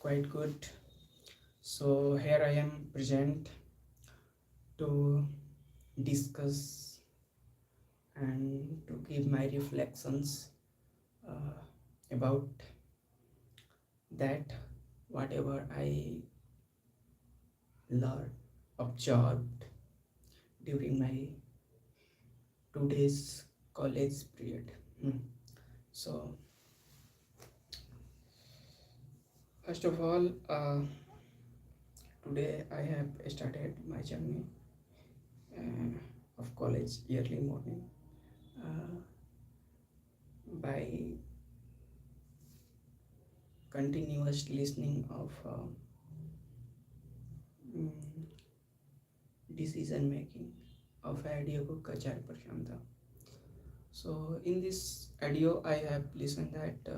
quite good. So here I am present to discuss and to give my reflections uh, about that whatever I learned, observed during my 2 days college period. So first of all, today I have started my journey of college early morning uh, by continuous listening of mm, decision making of audiobook का 4% था. So in this audio I have listened that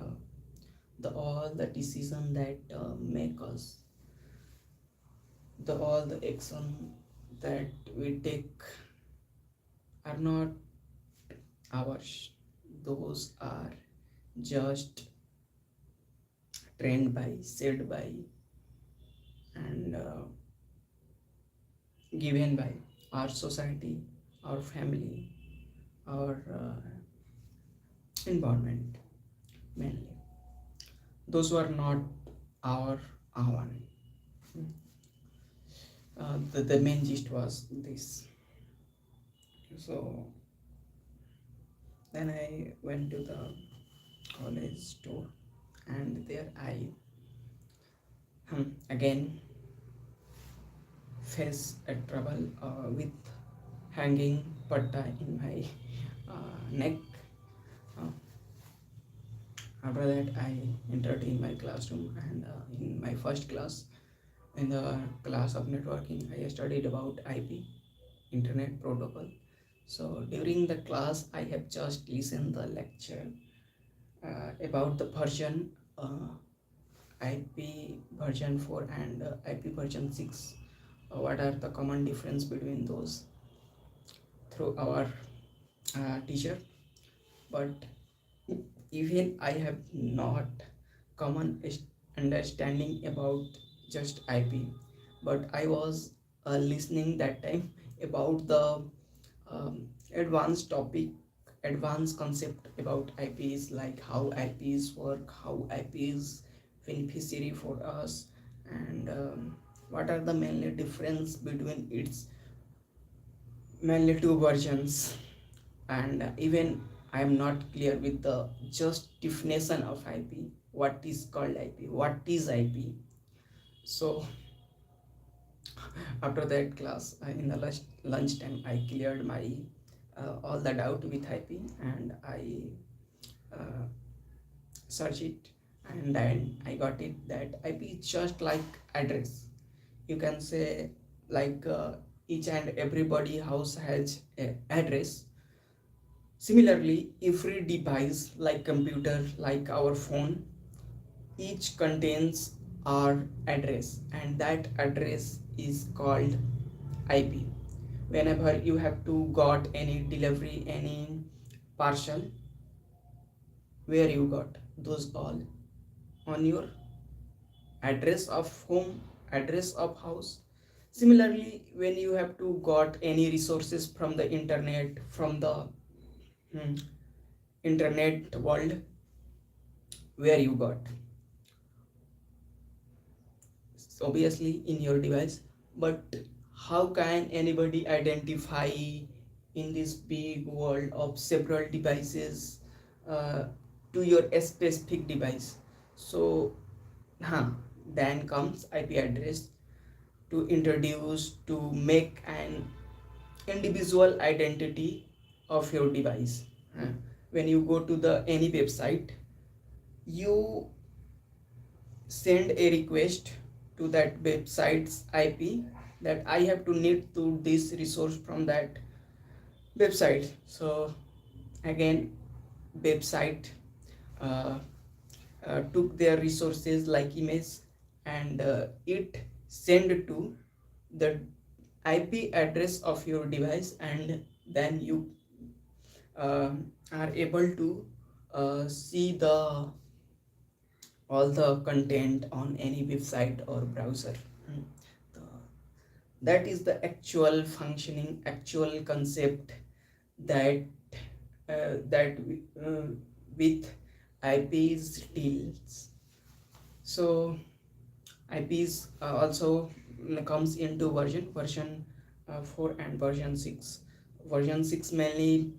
the all the decision that make us, the all the action that we take are not ours. Those are just trained by, said by, and given by our society, our family, our environment mainly. Those were not our own. The main gist was this. So then I went to the college store, and there I again face a trouble with hanging patta in my neck. Uh, After that, I entered in my classroom, and in my first class, in the class of networking, I studied about IP, Internet Protocol. So during the class, I have just listened the lecture about the version IP version 4 and IP version 6. What are the common difference between those through our teacher? But even I have not common understanding about just IP, but I was listening that time about the advanced topic, advanced concept about IPs, like how IPs work, how IPs beneficiary for us, and what are the mainly difference between its mainly two versions. And even I am not clear with the just definition of IP, what is called IP, what is IP. So after that class, in the lunch time, I cleared my all the doubt with IP, and I uh, search it, and then I got it that IP is just like address. You can say like each and everybody house has a address. Similarly, every device like computer, like our phone, each contains our address, and that address is called IP. Whenever you have to got any delivery, any parcel, where you got those all on your address of home, address of house. Similarly, when you have to got any resources from the internet, from the hmm, internet world, where you got, obviously in your device. But how can anybody identify in this big world of several devices uh, to your specific device? So then comes IP address to introduce, to make an individual identity of your device. When you go to the any website, you send a request to that website's IP that I have to need to this resource from that website. So again, website uh, took their resources like image, and it send to the IP address of your device, and then you are able to see the all the content on any website or browser. Mm. The- that is the actual functioning, actual concept that with IPs deals. So IPs also comes into version 4 and version 6. Version 6 mainly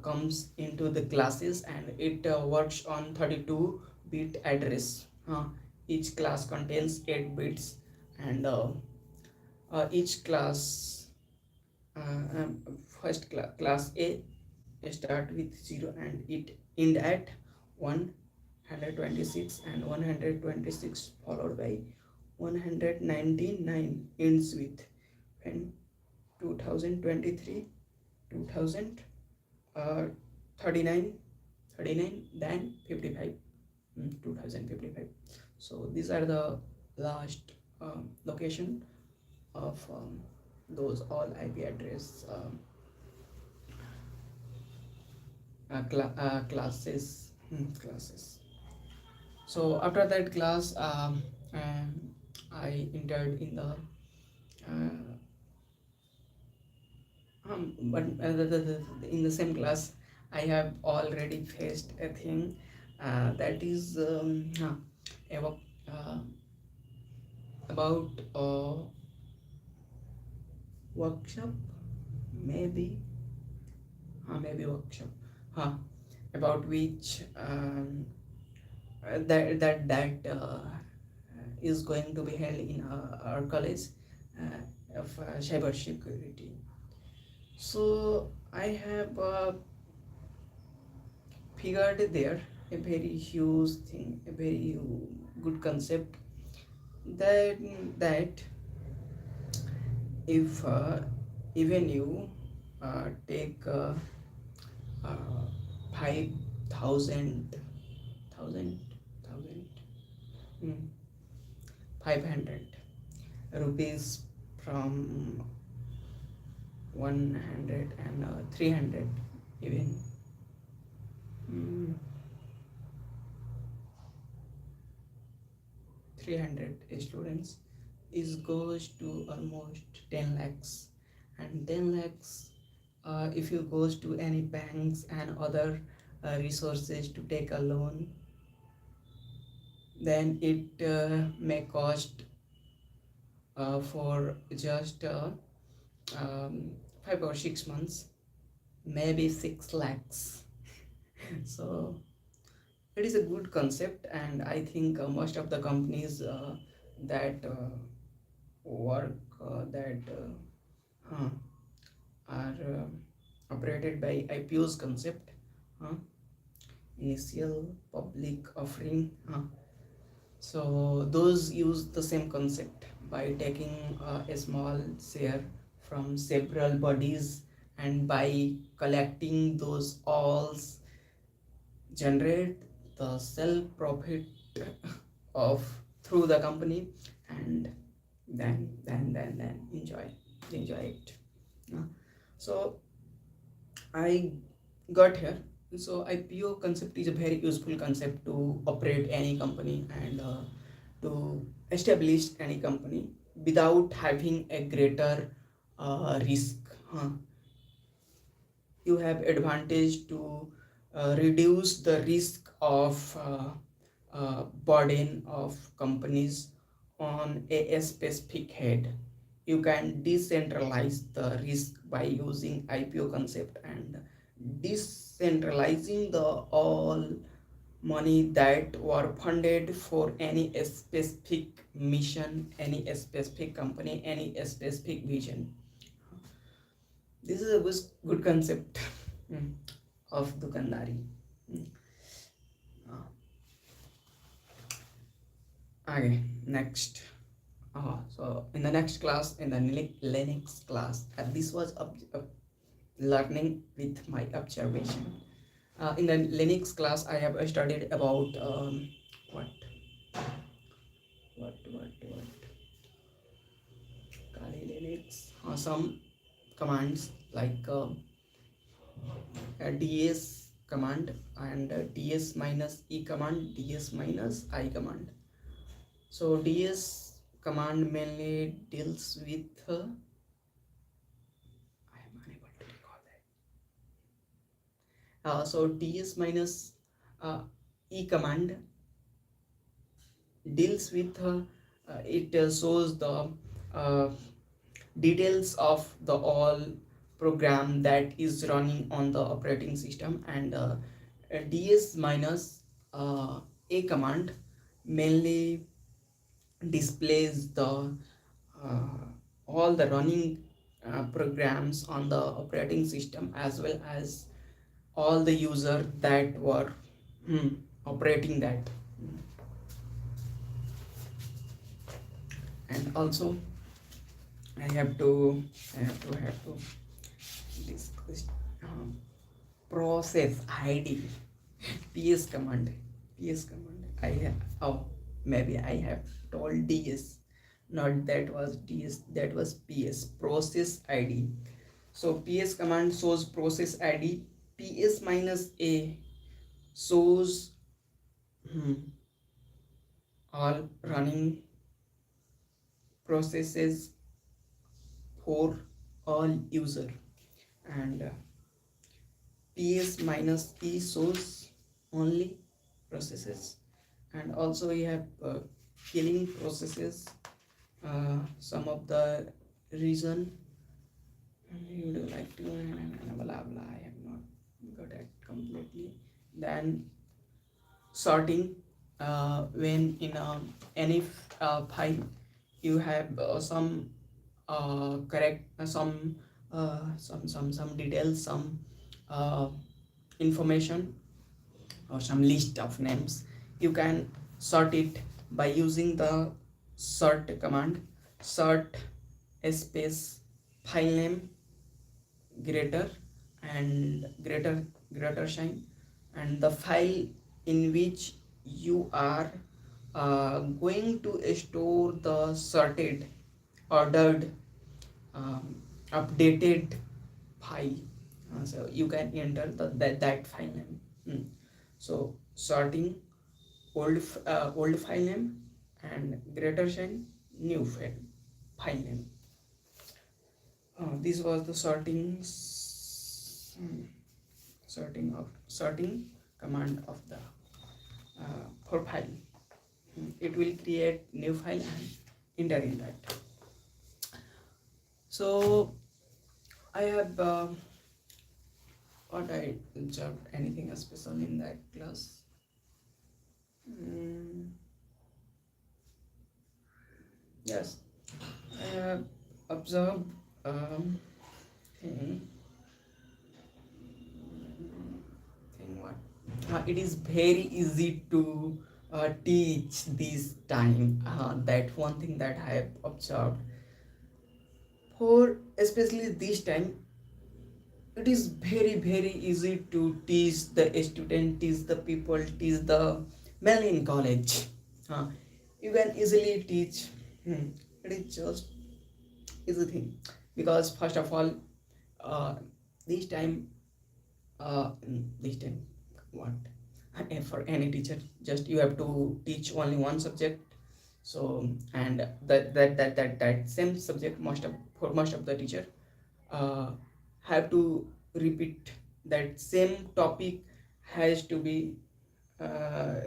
comes into the classes, and it works on 32-bit address. Each class contains 8 bits, and each class, class A start with 0 and it end at 126, and 126 followed by 199 ends with when 2023 2000 39 39 then 55, 2055. So these are the last location of those all IP address classes. So after that class, I entered in the but in the same class I have already faced a thing that is about uh, about workshop, maybe maybe workshop, huh, about which that is going to be held in our college of cyber security. So I have figured there a very huge thing, a very good concept, that that if even you take uh, 5,000 thousand thousand hmm, 500 rupees from 100 and 300 even, mm, 300 students, is goes to almost 10 lakhs. And 10 lakhs, if you goes to any banks and other resources to take a loan, then it may cost for just 5 or 6 months, maybe 6 lakhs. So it is a good concept, and I think most of the companies that work that uh, are operated by IPO's concept, uh, initial public offering. So those use the same concept by taking a small share from several bodies, and by collecting those alls generate the self profit of through the company, and then enjoy it. Uh, so I got here. So IPO concept is a very useful concept to operate any company, and to establish any company without having a greater risk. You have advantage to reduce the risk of burden of companies on a specific head. You can decentralize the risk by using IPO concept, and decentralizing the all money that were funded for any specific mission, any specific company, any specific vision. This is a good concept of dukandari. Mm. Okay, next. So in the next class, in the Linux class, this was learning with my observation. In the Linux class, I have studied about what what Kali Linux. Some commands like ds command, and ds minus e command, ds minus I command. So ds command mainly deals with I am unable to recall that. So ds minus e command deals with it shows the uh, details of the all program that is running on the operating system, and ds minus a command mainly displays the uh, all the running programs on the operating system, as well as all the user that were operating that. And also I have to discuss process id. ps command I have, oh, maybe I have told ds, not that was ds, that was ps, process id. So ps command shows process id, ps minus a shows all running processes for all user, and ps minus e shows only processes. And also we have killing processes, some of the reason you would like to blah blah, I have not got it completely. Then sorting, when in any file you have correct some details, some uh, information, or some list of names, you can sort it by using the sort command. Sort space file name greater and greater sign, and the file in which you are going to store the sorted, ordered, updated file. So you can enter that file name. So sorting old file name, and greater sign new file name. This was the sorting command of the for file. It will create new file and enter in that. So I have what I observed anything special in that class. Yes, I have observed thing what it is very easy to teach this time. That one thing that I have observed, for especially this time, it is very easy to teach the student, teach the people, teach the men in college. You can easily teach. It is just easy thing, because first of all, uh, this time this time what for any teacher, just you have to teach only one subject. So, and that same subject, for most of the teacher have to repeat that same topic, has to be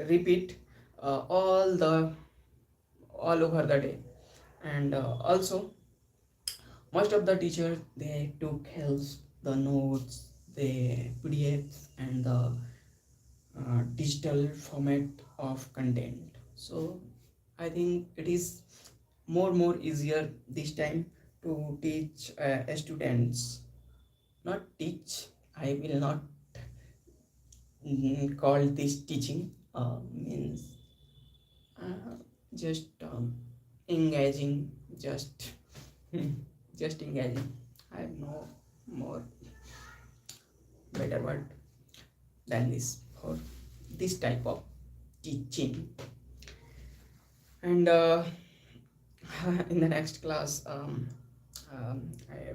repeat all over the day. And also most of the teachers, they took helps the notes, the pdfs, and the digital format of content. So I think it is more easier this time to teach students. Not teach, I will not call this teaching, means just engaging, just just engaging. I have no more better word than this for this type of teaching. And in the next class, I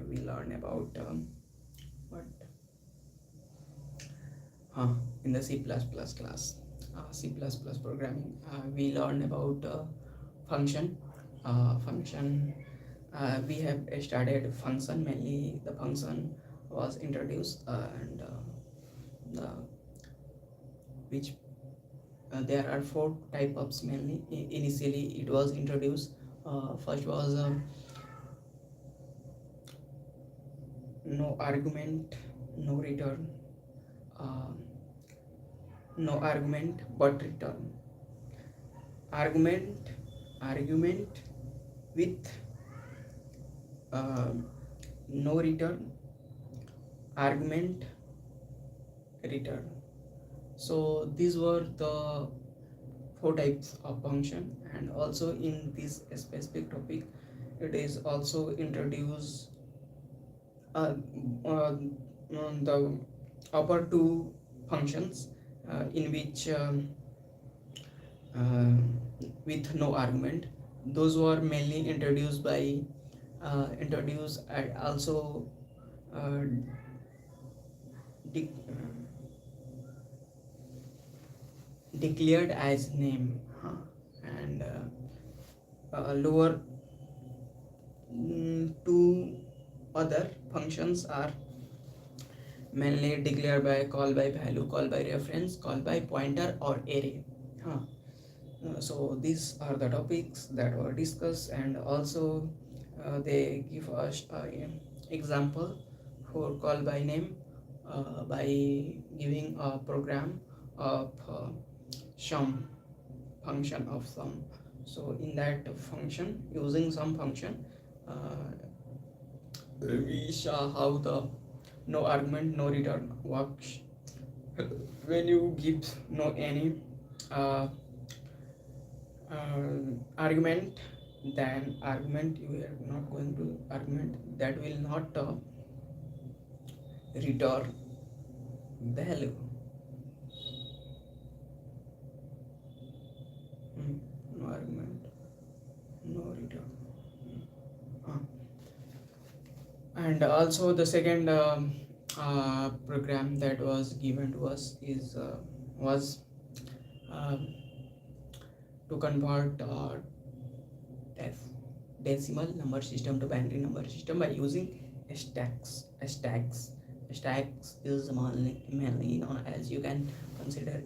will learn about what In the C++ class, C++ programming, we learn about function. Function. We have started function. Mainly, the function was introduced, and the which there are four types mainly. Initially, it was introduced. First was no argument, no return. Uh, no argument but return. Argument with uh, no return, argument return. So these were the four types of function, and also in this specific topic it is also introduced uh, uh, the upper two functions, in which uh, with no argument. Those were mainly introduced by introduced and also uh, de- declared as name, and lower two other functions are mainly declared by call by value, call by reference, call by pointer or array. Huh. So these are the topics that were discussed, and also they give us example for call by name by giving a program of sum, function of sum. So in that function, using some function, we saw how the no argument no return works. When you give no any uh, argument, then argument you are not going to argument that will not return value. No argument no return. Uh, and also the second program that was given to us is was uh, to convert decimal number system to binary number system by using stacks is mainly known as, you can consider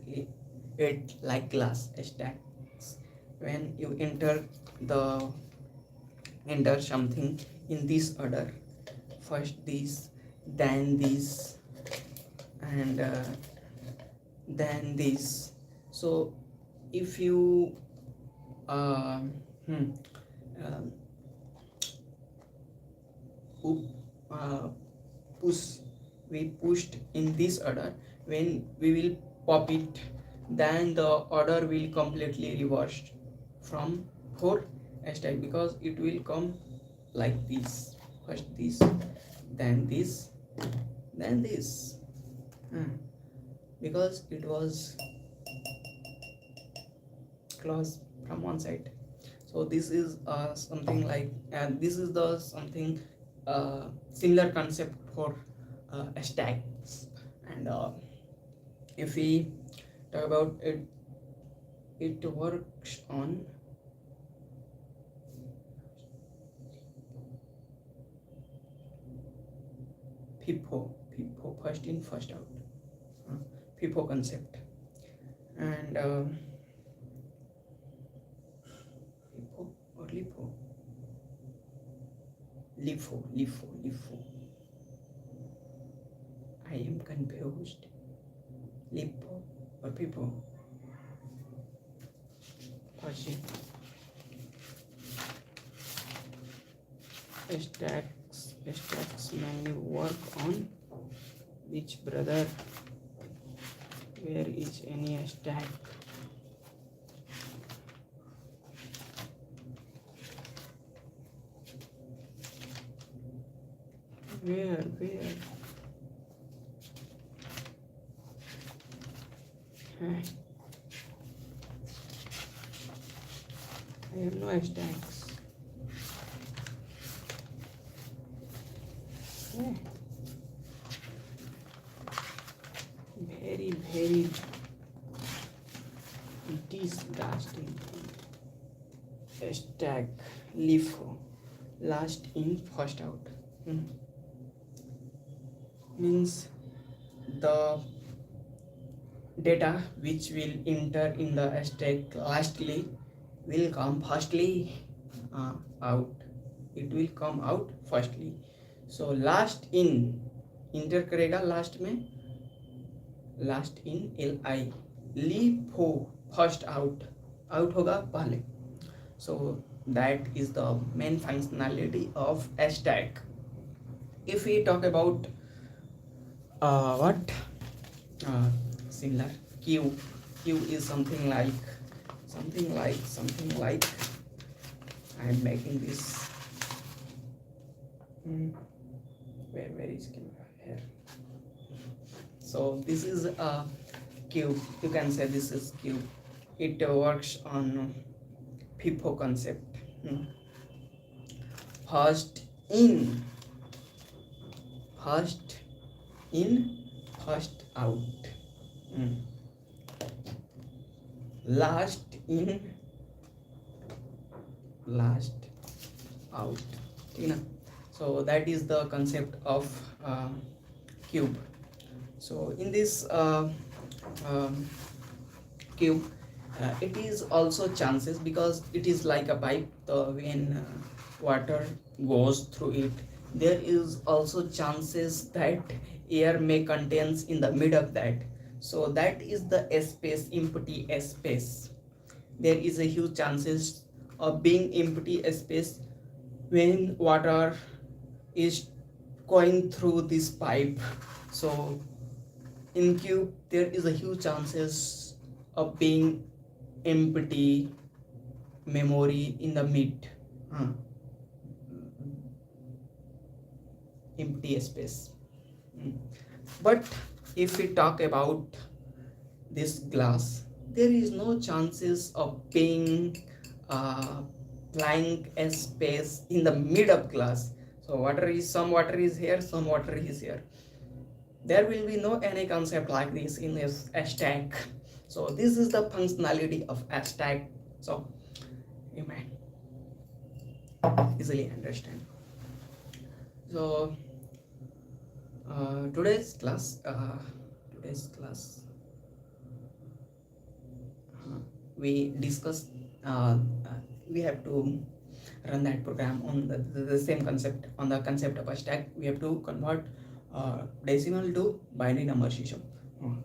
it like class stacks. When you enter something in this order, first this, then this, and then this. So if you um, hmm, um, uh, push we pushed in this order, when we will pop it, then the order will completely reversed from 4 stack, because it will come like this: first this, then this, then this. Because it was close from one side. So this is something like, and this is the something similar concept for stacks. And if we talk about it, it works on FIFO, first in first out, FIFO concept. And FIFO or LIFO. I am confused. LIFO or FIFO. Stacks mainly work on which brother. Where is any stack? Where? I have no stacks. Very stack LIFO, last in first out. Means the data which will enter in the stack lastly will come firstly out. It will come out firstly. So last in inter करेगा last में, last in LI, LIFO first out, out होगा पहले. So that is the main functionality of a stack. If we talk about what similar queue is something like I am making this where is camera here. So this is a cube, you can say this is cube. It works on FIFO concept. First in, first out. Last in, last out. ठीक ना. So that is the concept of cube. So in this cube, it is also chances, because it is like a pipe. When water goes through it, there is also chances that air may contains in the mid of that. So that is the space, empty space. There is a huge chances of being empty space when water is going through this pipe. So in cube there is a huge chances of being empty memory in the mid, empty space. But if we talk about this glass, there is no chances of being blank space in the mid of glass. So water is, some water is here, some water is here. There will be no any concept like this in a stack. So this is the functionality of a stack. So you may easily understand. So today's class we discussed we have to run that program on the same concept, on the concept of a stack. We have to convert decimal to binary number system.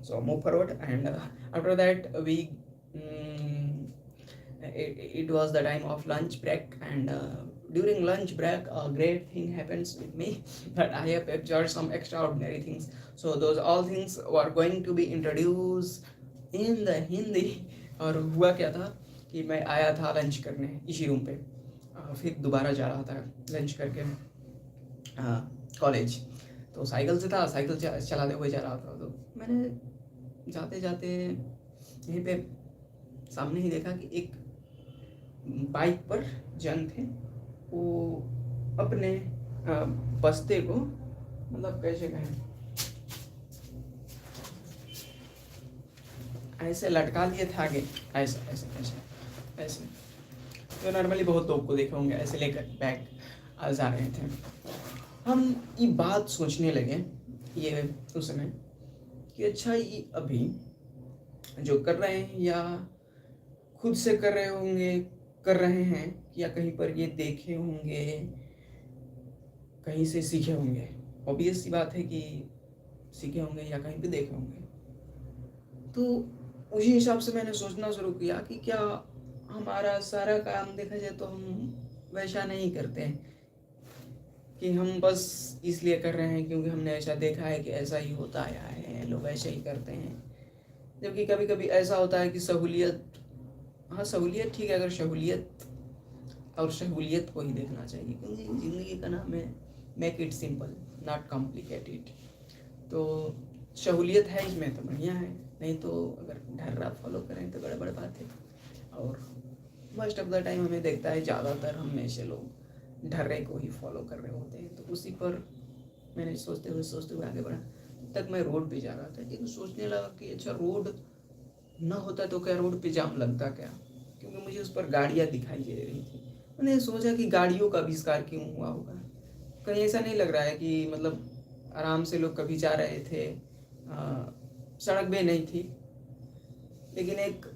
So move forward, and after that we it was the time of lunch break, and during lunch break a great thing happens with me that I have observed some extraordinary things. So those all things were going to be introduced in the Hindi. और हुआ क्या था कि मैं आया था lunch करने इसी रूम पे, फिर दोबारा जा रहा था लंच करके कॉलेज. तो साइकिल से था, साइकिल चलाते हुए जा रहा था. तो मैंने जाते जाते यहीं पे सामने ही देखा कि एक बाइक पर जन थे, वो अपने बस्ते को, मतलब कैसे कहें, ऐसे लटका लिए थे आगे, ऐसे ऐसे ऐसे ऐसे. तो नॉर्मली बहुत लोग को देखे होंगे ऐसे लेकर बैग जा रहे थे. हम ये बात सोचने लगे ये उस समय कि अच्छा ये अभी जो कर रहे हैं या खुद से कर रहे होंगे, कर रहे हैं, या कहीं पर ये देखे होंगे, कहीं से सीखे होंगे. ऑब्वियस सी बात है कि सीखे होंगे या कहीं पे देखे होंगे. तो उसी हिसाब से मैंने सोचना शुरू किया कि क्या हमारा सारा काम देखा जाए तो हम वैसा नहीं करते हैं कि हम बस इसलिए कर रहे हैं क्योंकि हमने ऐसा देखा है कि ऐसा ही होता आया है, लोग ऐसे ही करते हैं. जबकि कभी कभी ऐसा होता है कि सहूलियत, हाँ सहूलियत ठीक है, अगर सहूलियत और सहूलियत को ही देखना चाहिए, क्योंकि ज़िंदगी का नाम है make it simple not complicated. तो सहूलियत है इसमें तो बढ़िया है, नहीं तो अगर ढर्रा फॉलो करें तो बड़ा बात है. और मोस्ट ऑफ द टाइम हमें देखता है ज़्यादातर हम में से लोग ढर्रे को ही फॉलो कर रहे होते हैं. तो उसी पर मैंने सोचते हुए आगे बढ़ा. तक मैं रोड पे जा रहा था, लेकिन सोचने लगा कि अच्छा रोड ना होता तो क्या रोड पे जाम लगता क्या. क्योंकि मुझे उस पर गाड़ियाँ दिखाई दे रही थी। मैंने सोचा कि गाड़ियों का आविष्कार क्यों हुआ होगा। कहीं ऐसा नहीं लग रहा है कि मतलब आराम से लोग कभी जा रहे थे, सड़क भी नहीं थी, लेकिन एक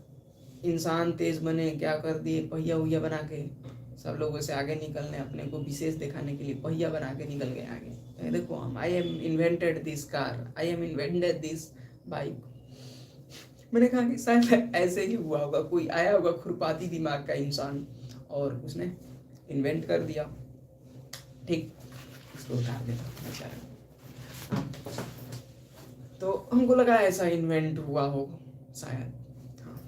इंसान तेज बने क्या कर दिए, पहिया उहिया बना के सब लोगों से आगे निकलने, अपने को विशेष दिखाने के लिए पहिया बना के निकल गए आगे। देखो हम, I am invented this car, I am invented this bike. मैंने कहा कि शायद ऐसे ही हुआ होगा, कोई आया होगा खुरपाती दिमाग का इंसान और उसने इन्वेंट कर दिया। ठीक, इसको उतार देता बेचारा। हाँ, तो हमको लगा ऐसा इन्वेंट हुआ हो शायद। हाँ,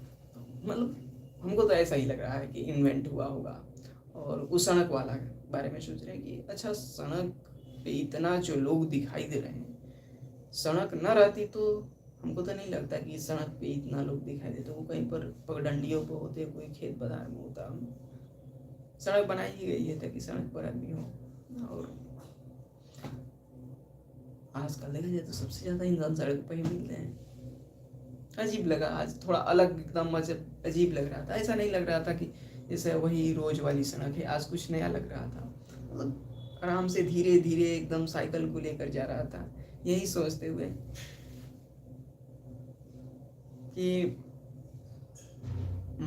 मतलब हमको तो ऐसा ही लग रहा है कि इन्वेंट हुआ होगा। और उस सड़क वाला बारे में सोच रहे हैं कि अच्छा, सड़क पे इतना जो लोग दिखाई दे रहे हैं, सड़क न रहती तो हमको तो नहीं लगता कि सड़क पे इतना लोग दिखाई देते। वो कहीं पर पगडंडियों पर होते, कोई खेत बाजार में होता। सड़क बनाई ही गई है ताकि सड़क पर आदमी हो। और आजकल देखा जाए तो सबसे ज़्यादा इंसान सड़क पर ही मिलते हैं। अजीब लगा आज, थोड़ा अलग एकदम अजीब लग रहा था। ऐसा नहीं लग रहा था कि जैसे वही रोज वाली सड़क है, आज कुछ नया लग रहा था। मतलब आराम से धीरे धीरे एकदम साइकिल को लेकर जा रहा था, यही सोचते हुए कि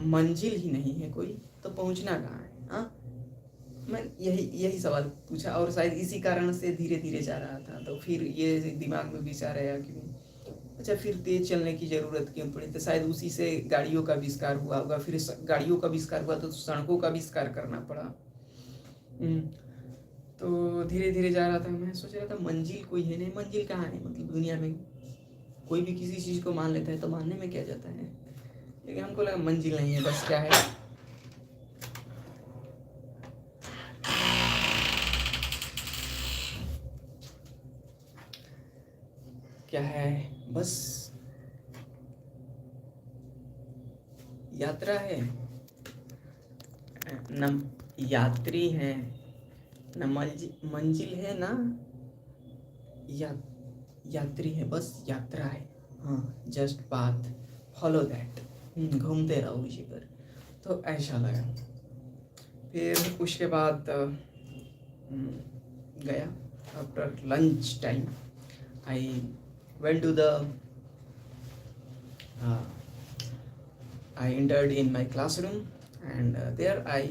मंजिल ही नहीं है कोई तो पहुंचना कहाँ है। हाँ, मैं यही सवाल पूछा और शायद इसी कारण से धीरे धीरे जा रहा था। तो फिर ये दिमाग में विचार आया कि अच्छा, फिर तेज चलने की ज़रूरत क्यों पड़ी, तो शायद उसी से गाड़ियों का आविष्कार हुआ होगा। फिर गाड़ियों का आविष्कार हुआ तो सड़कों का आविष्कार करना पड़ा। तो धीरे धीरे जा रहा था। मैं सोच रहा था मंजिल कोई है नहीं, मंजिल कहाँ है। मतलब दुनिया में कोई भी किसी चीज़ को मान लेता है तो मानने में क्या जाता है, लेकिन हमको लगा मंजिल नहीं है, बस क्या है, क्या है, बस यात्रा है, न यात्री है, न मंजिल है, ना यात्री है, बस यात्रा है। हाँ, जस्ट पाथ, फॉलो दैट, घूमते रहो उसी पर। तो ऐसा लगा। फिर उसके बाद गया। After lunch time I went to the I entered in my classroom and there I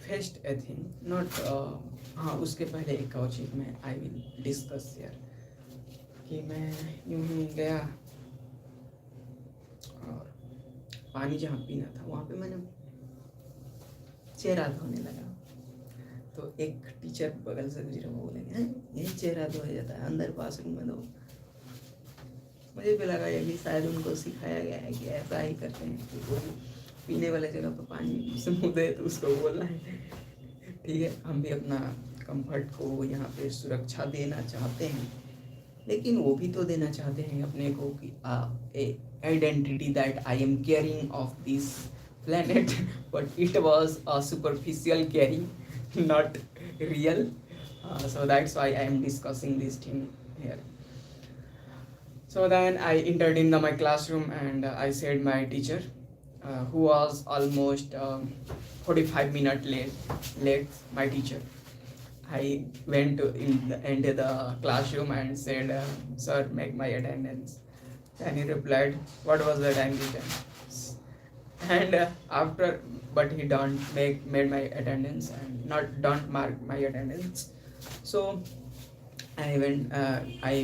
faced a thing, not हाँ, उसके पहले एक और चीज़ में आई विल डिस्कस यार, कि मैं यूं ही गया और पानी जहाँ पीना था वहाँ पे मैंने चेहरा धोने लगा। तो एक टीचर बगल से गुजरे, वो बोले यही चेहरा धोया जाता है, अंदर बाथरूम में धो। मुझे भी लगा ये भी शायद उनको सिखाया गया है कि ऐसा ही करते हैं कि कोई पीने वाले जगह पर पानी से मुँह दे तो उसको बोलना है। ठीक है, हम भी अपना कंफर्ट को यहाँ पे सुरक्षा देना चाहते हैं, लेकिन वो भी तो देना चाहते हैं अपने को कि identity that I am caring of this planet, but it was a superficial caring, not real. So that's why I am discussing this thing here. So then I entered in my classroom and I said my teacher, who was almost 45 minutes late, my teacher. I went into the classroom and said, "Sir, make my attendance." And he replied, "What was the time given?" And but he don't made my attendance and don't mark my attendance. So I went, I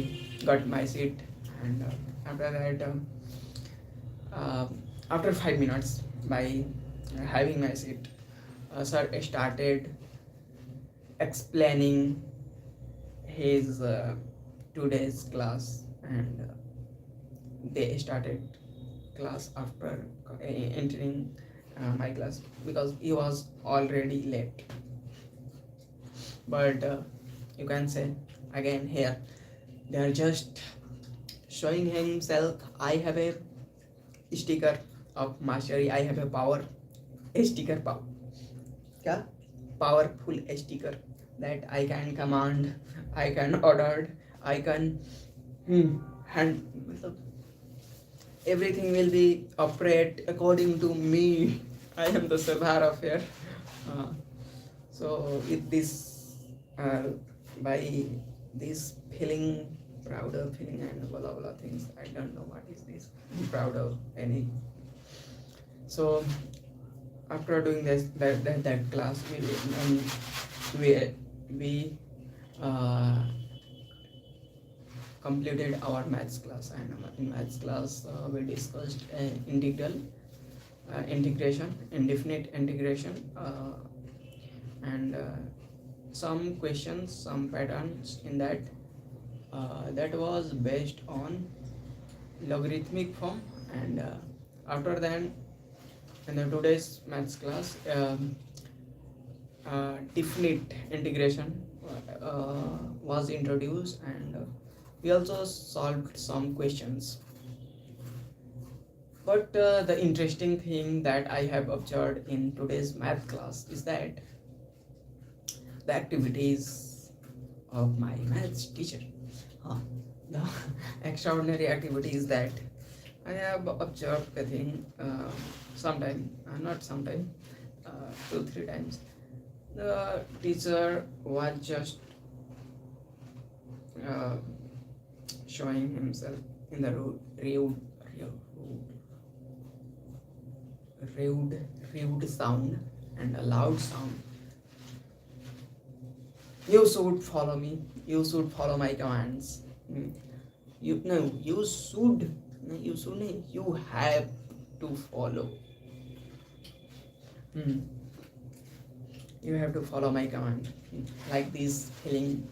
got my seat, and after that, after 5 minutes by having my seat, sir started explaining his today's class, and they started class after entering my class because he was already late. But you can say again here, they are just showing himself. I have a sticker of mastery, I have a power, a sticker power, powerful sticker that I can command, I can order, I can hand, everything will be operate according to me. I am the Sardar of here. Uh, so with this, by this feeling, prouder feeling and blah blah things, I don't know what is this. I'm proud of any. So after doing this, that class, we uh, completed our maths class, and in maths class we discussed integration, indefinite integration, and some questions, some patterns in that, that was based on logarithmic form. And after that, in the today's maths class, definite integration was introduced, and we also solved some questions. But the interesting thing that I have observed in today's math class is that the activities of my maths teacher, the extraordinary activity is that I have observed the thing sometime, not sometime, 2-3 times. The teacher was just uh, showing himself in the rude sound and a loud sound. You should follow me. You should follow my commands. You no. You should. You should. You have to follow. You have to follow my command. Like this feeling,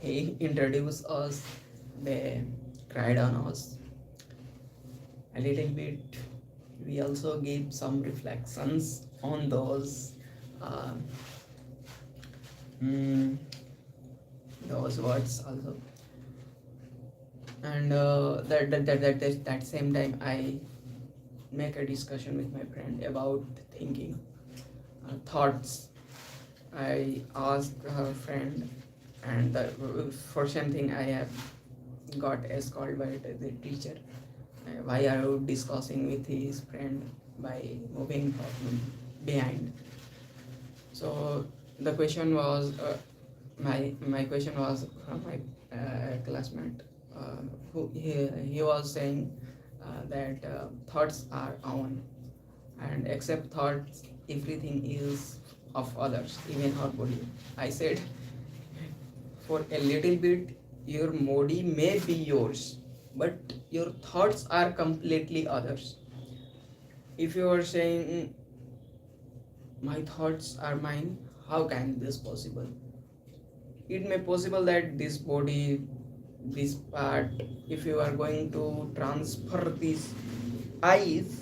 he introduced us. They cried on us a little bit. We also gave some reflections on those those words also. And that same time, I make a discussion with my friend about thinking, thoughts. I asked her friend, and for same thing I have got scolded by the teacher. Why are you discussing with his friend by moving behind? So the question was, my question was from my classmate, who he was saying that thoughts are on, and except thoughts, everything is of others, even our body. I said, for a little bit, your body may be yours, but your thoughts are completely others. If you are saying my thoughts are mine, how can this possible? It may possible that this body, this part, if you are going to transfer these eyes,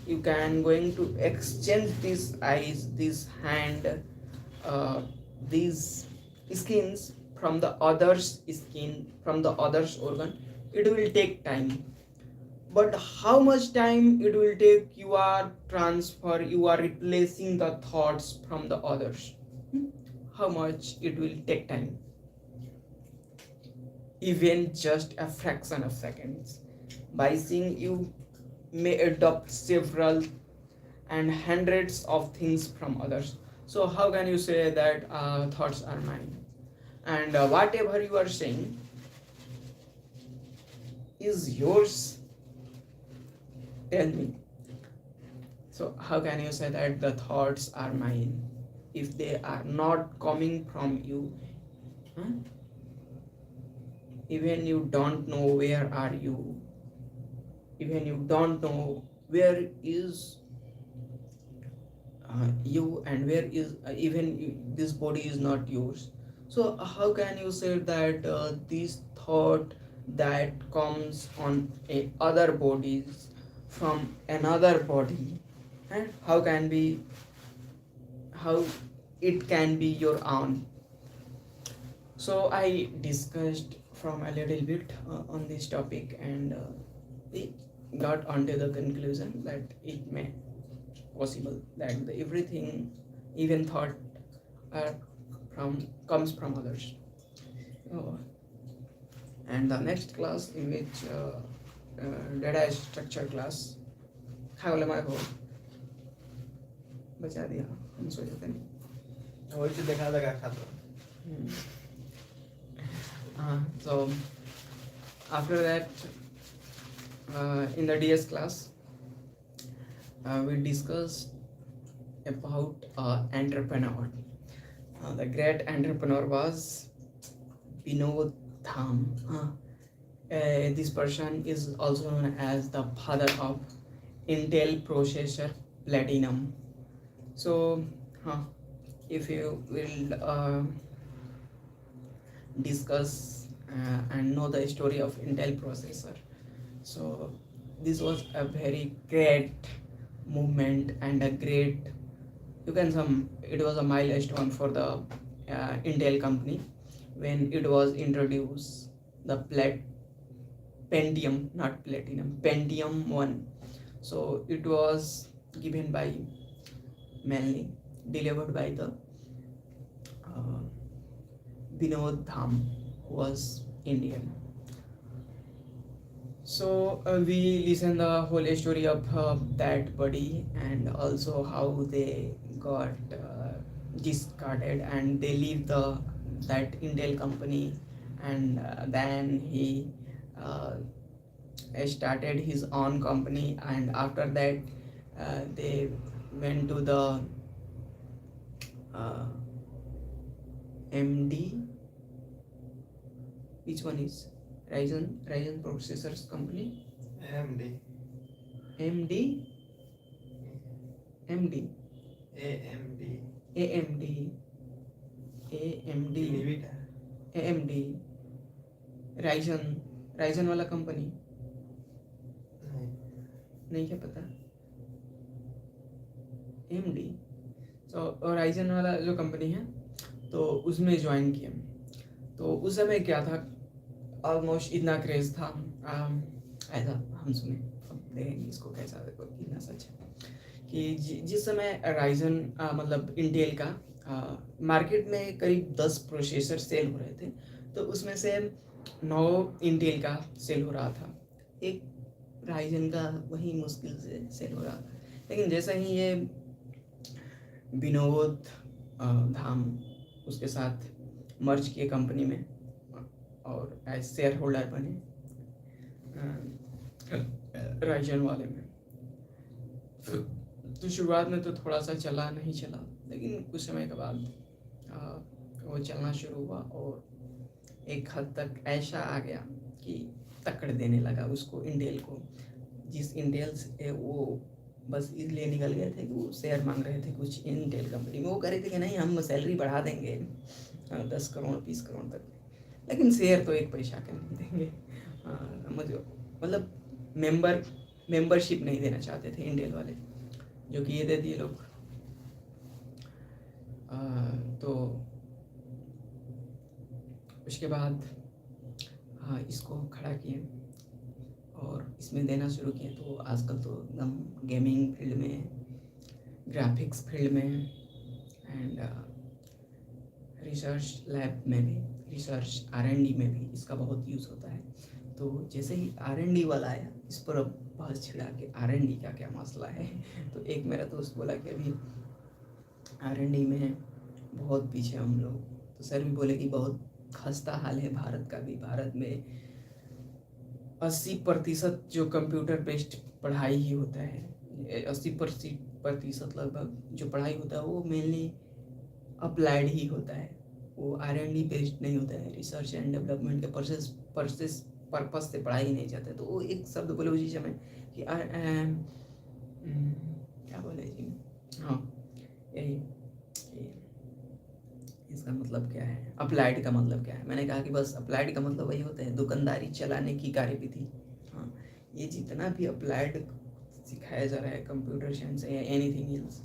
you can going to exchange these eyes, this hand, these skins from the other's skin, from the other's organ. It will take time, but how much time it will take? You are transfer, you are replacing the thoughts from the others. How much it will take time? Even just a fraction of seconds. By seeing, you may adopt several and hundreds of things from others. So how can you say that thoughts are mine? And whatever you are saying is yours. Tell me. So how can you say that the thoughts are mine if they are not coming from you? Even you don't know where are you. Even you don't know where is you, and where is even this body is not yours. So how can you say that this thought that comes on a other bodies from another body, and how it can be your own? So I discussed from a little bit on this topic, and we got onto the conclusion that it may possible that everything, even thought, are comes from others. And the next class in which data structure class खा वाले मार हो बचा दिया हम सो जाते नहीं वही तो देखा लगा खाता so after that in the DS class we discussed about entrepreneur. The great entrepreneur was Vinod Tham. This person is also known as the father of Intel processor Platinum. So, if you will discuss and know the story of Intel processor, so this was a very great movement and a great, you can some, it was a milestone for the Intel company when it was introduced the Pentium, not Platinum, Pentium 1. So it was given by mainly delivered by the uh, Vinod Dham, who was Indian. So we listen the whole story of that body and also how they got discarded and they leave that Intel company, and then he uh, started his own company, and after that they went to the uh, MD. Which one is Ryzen processors company? AMD MD, MD, AMD AMD, AMD, Nvidia AMD, Ryzen वाला company नहीं क्या पता AMD. तो Ryzen वाला जो company है तो उसमें ज्वाइन किया. तो उस समय क्या था, ऑलमोस्ट इतना क्रेज था ऐसा हम सुने. अब देखेंगे इसको कैसा कितना सच है कि जिस समय राइजन मतलब इंटेल का मार्केट में करीब 10 प्रोसेसर सेल हो रहे थे, तो उसमें से 9 इंटेल का सेल हो रहा था, एक राइजन का वही मुश्किल से सेल हो रहा था. लेकिन जैसा ही ये विनोद धाम उसके साथ मर्ज किए कंपनी में और एज शेयर होल्डर बने राइजन वाले में, तो शुरुआत में तो थोड़ा सा चला नहीं चला, लेकिन कुछ समय के बाद वो चलना शुरू हुआ और एक हद तक ऐसा आ गया कि टक्कर देने लगा उसको इंटेल को. जिस इंटेल से वो बस इसलिए निकल गए थे कि वो शेयर मांग रहे थे कुछ इंटेल कंपनी में. वो कह रहे थे कि नहीं हम सैलरी बढ़ा देंगे 10 करोड़ 20 करोड़ तक, लेकिन शेयर तो एक पैसा के नहीं देंगे. मुझे मतलब मेंबरशिप नहीं देना चाहते थे इंटेल वाले, जो कि ये दे दिए लोग. तो उसके बाद इसको खड़ा किए और इसमें देना शुरू किए. तो आजकल तो एकदम गेमिंग फील्ड में, ग्राफिक्स फील्ड में एंड रिसर्च लैब में भी, रिसर्च R&D में भी इसका बहुत यूज़ होता है. तो जैसे ही R&D वाला आया, इस पर अब बहस छिड़ा कि R&D का क्या मसला है. तो एक मेरा दोस्त बोला कि अभी R&D में बहुत पीछे हम लोग. तो सर भी बोले कि बहुत खस्ता हाल है भारत का भी. भारत में 80% जो कंप्यूटर बेस्ड पढ़ाई ही होता है, 80% लगभग जो पढ़ाई होता है वो मेनली अप्लाइड ही होता है. वो R&D बेस्ड नहीं होता है, रिसर्च एंड डेवलपमेंट के पर्पस से पढ़ाई ही नहीं जाता है. तो वो एक शब्द बोले उसी समय कि क्या बोले जी, हाँ यही, इसका मतलब क्या है, अप्लाइड का मतलब क्या है. मैंने कहा कि बस अप्लाइड का मतलब वही होता है दुकानदारी चलाने की कार्यविधि. हाँ, ये जितना भी अप्लाइड सिखाया जा रहा है कंप्यूटर साइंस या एनीथिंग एल्स,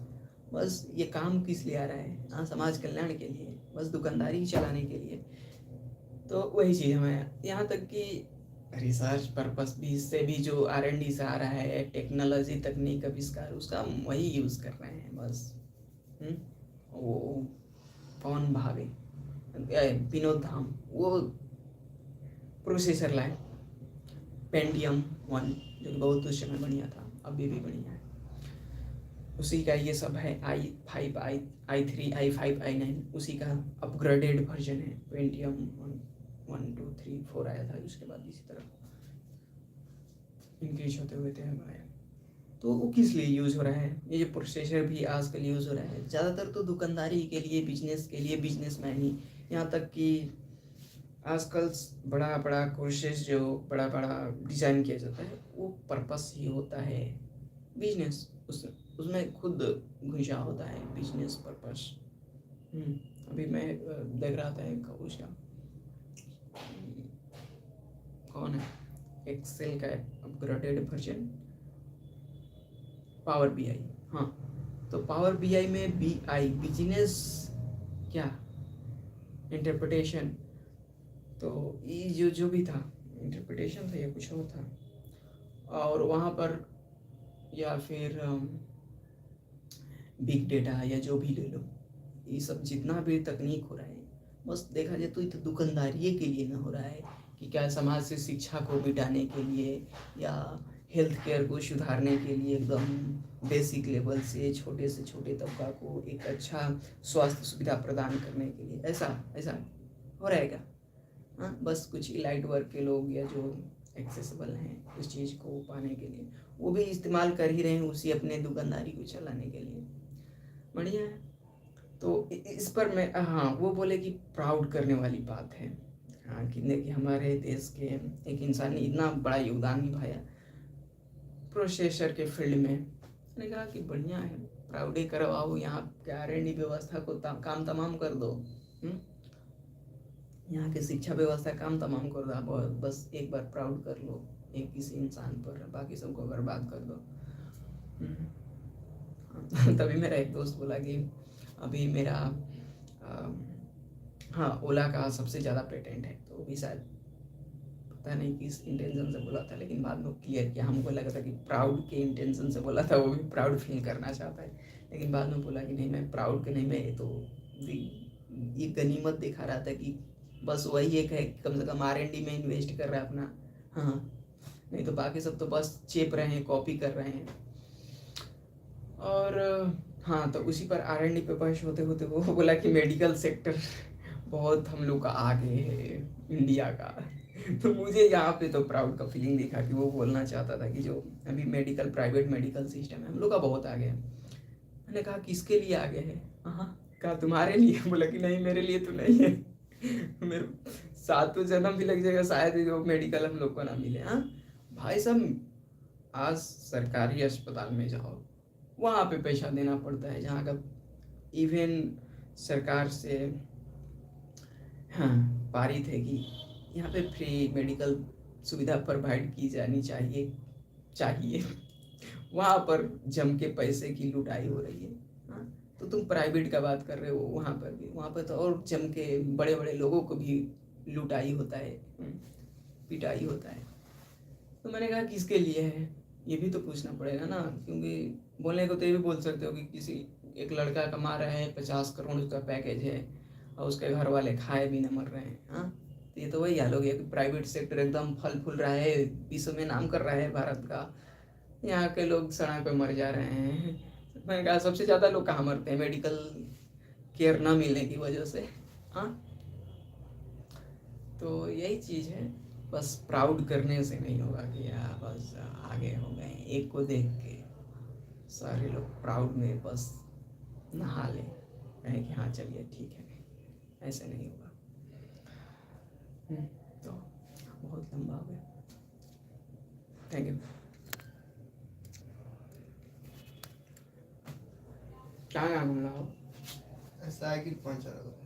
बस ये काम किस लिए आ रहा है, हाँ समाज कल्याण के लिए, बस दुकानदारी चलाने के लिए. तो वही चीज़ हमें यहाँ तक कि रिसर्च पर्पस भी, इससे भी जो R&D से आ रहा है, टेक्नोलॉजी तकनीक आविष्कार, उसका हम वही यूज़ कर रहे हैं बस. वो कौन भावे, विनोद धाम वो प्रोसेसर लाए पेंटियम 1 जो कि बहुत उस समय बढ़िया था, अभी भी बढ़िया है। उसी का ये सब है, i5 i3 i5 i9 उसी का अपग्रेडेड वर्जन है। पेंटियम 1 2 3 4 आया था, उसके बाद इसी तरह इंक्रीज होते हुए थे हमारे। तो वो किस लिए यूज़ हो रहा है, ये जो प्रोसेसर भी आजकल यूज़ हो रहा है ज़्यादातर तो दुकानदारी के लिए, बिजनेस के लिए, बिजनेसमैन ही, यहाँ तक कि आजकल बड़ा बड़ा कोर्सेज जो बड़ा बड़ा डिज़ाइन किया जाता है वो पर्पस ही होता है बिजनेस, उसमें खुद घुसा होता है बिजनेस पर्पस। अभी मैं देख रहा था एक उसका कौन है, एक्सेल का अपग्रेडेड वर्जन पावर बीआई। हाँ, तो पावर बीआई में बीआई बिजनेस क्या इंटरप्रिटेशन, तो ये जो भी था इंटरप्रिटेशन था या कुछ और था, और वहाँ पर या फिर बिग डेटा या जो भी ले लो, ये सब जितना भी तकनीक हो रहा है बस देखा जाए तो ये तो दुकानदारी के लिए ना हो रहा है कि क्या समाज से शिक्षा को मिटाने के लिए या हेल्थ केयर को सुधारने के लिए, एकदम बेसिक लेवल से छोटे तबका को एक अच्छा स्वास्थ्य सुविधा प्रदान करने के लिए, ऐसा ऐसा हो रहेगा। हाँ, बस कुछ इलाइट वर्ग के लोग या जो एक्सेसिबल हैं उस चीज़ को पाने के लिए वो भी इस्तेमाल कर ही रहे हैं उसी अपने दुकानदारी को चलाने के लिए, बढ़िया है। तो इस पर मैं, हाँ, वो बोले कि प्राउड करने वाली बात है, हाँ, कि हमारे देश के एक इंसान ने इतना बड़ा योगदान निभाया प्रोसेसर के फील्ड में। मैंने कहा कि बढ़िया है, प्राउड ही करवाओ, यहाँ के R&D व्यवस्था को काम तमाम कर दो, यहाँ की शिक्षा व्यवस्था काम तमाम कर दो, आप बस एक बार प्राउड कर लो एक किसी इंसान पर, बाकी सबको बर्बाद कर दो। तभी मेरा एक दोस्त बोला कि अभी मेरा हाँ ओला का सबसे ज़्यादा पेटेंट है, तो वो भी शायद पता नहीं किस इंटेंशन से बोला था, लेकिन बाद में क्लियर किया, हमको लगा था कि प्राउड के इंटेंशन से बोला था, वो भी प्राउड फील करना चाहता है, लेकिन बाद में बोला कि नहीं मैं प्राउड के नहीं, मैं तो ये गनीमत दिखा रहा था कि बस वही एक है कम से कम R&D में इन्वेस्ट कर रहा है अपना, हाँ, नहीं तो बाकी सब तो बस चेप रहे हैं, कॉपी कर रहे हैं। और हाँ, तो उसी पर R&D पे बहस होते होते वो बोला कि मेडिकल सेक्टर बहुत हम लोग का आगे है इंडिया का। तो मुझे यहाँ पे तो प्राउड का फीलिंग दिखा कि वो बोलना चाहता था कि जो अभी प्राइवेट मेडिकल सिस्टम है हम लोग का बहुत आगे है। मैंने कहा किसके लिए आगे है, हाँ, कहा तुम्हारे लिए, बोला कि नहीं मेरे लिए तो नहीं है, मेरे सातों जन्म भी लग जाएगा शायद जो मेडिकल हम लोग को ना मिले। हाँ भाई साहब, आज सरकारी अस्पताल में जाओ वहाँ पे पैसा देना पड़ता है, जहाँ का इवन सरकार से हाँ पारित है कि यहाँ पे फ्री मेडिकल सुविधा प्रोवाइड की जानी चाहिए वहाँ पर जम के पैसे की लुटाई हो रही है। हाँ, तो तुम प्राइवेट का बात कर रहे हो, वहाँ पर भी, वहाँ पर तो और जम के बड़े बड़े लोगों को भी लुटाई होता है, पिटाई होता है। तो मैंने कहा किसके लिए है ये भी तो पूछना पड़ेगा ना, क्योंकि बोलने को तो ये भी बोल सकते हो कि किसी एक लड़का कमा रहा है 50 करोड़ उसका पैकेज है और उसके घर वाले खाए भी न मर रहे हैं। हाँ, तो ये तो वही हाल हो गया कि प्राइवेट सेक्टर एकदम फल फूल रहा है, विश्व में नाम कर रहा है भारत का, यहाँ के लोग सड़क पे मर जा रहे हैं। मैंने कहा सबसे ज़्यादा लोग कहाँ मरते हैं, मेडिकल केयर ना मिलने की वजह से। हाँ, तो यही चीज़ है, बस प्राउड करने से नहीं होगा कि यार बस आगे हो गए, एक को देख के सारे लोग प्राउड में बस नहा लें, कहें कि हाँ चलिए ठीक है, ऐसे नहीं होगा। तो बहुत लंबा हो गया, थैंक यू। क्या नाम हो? साइकिल पंचर हो गया।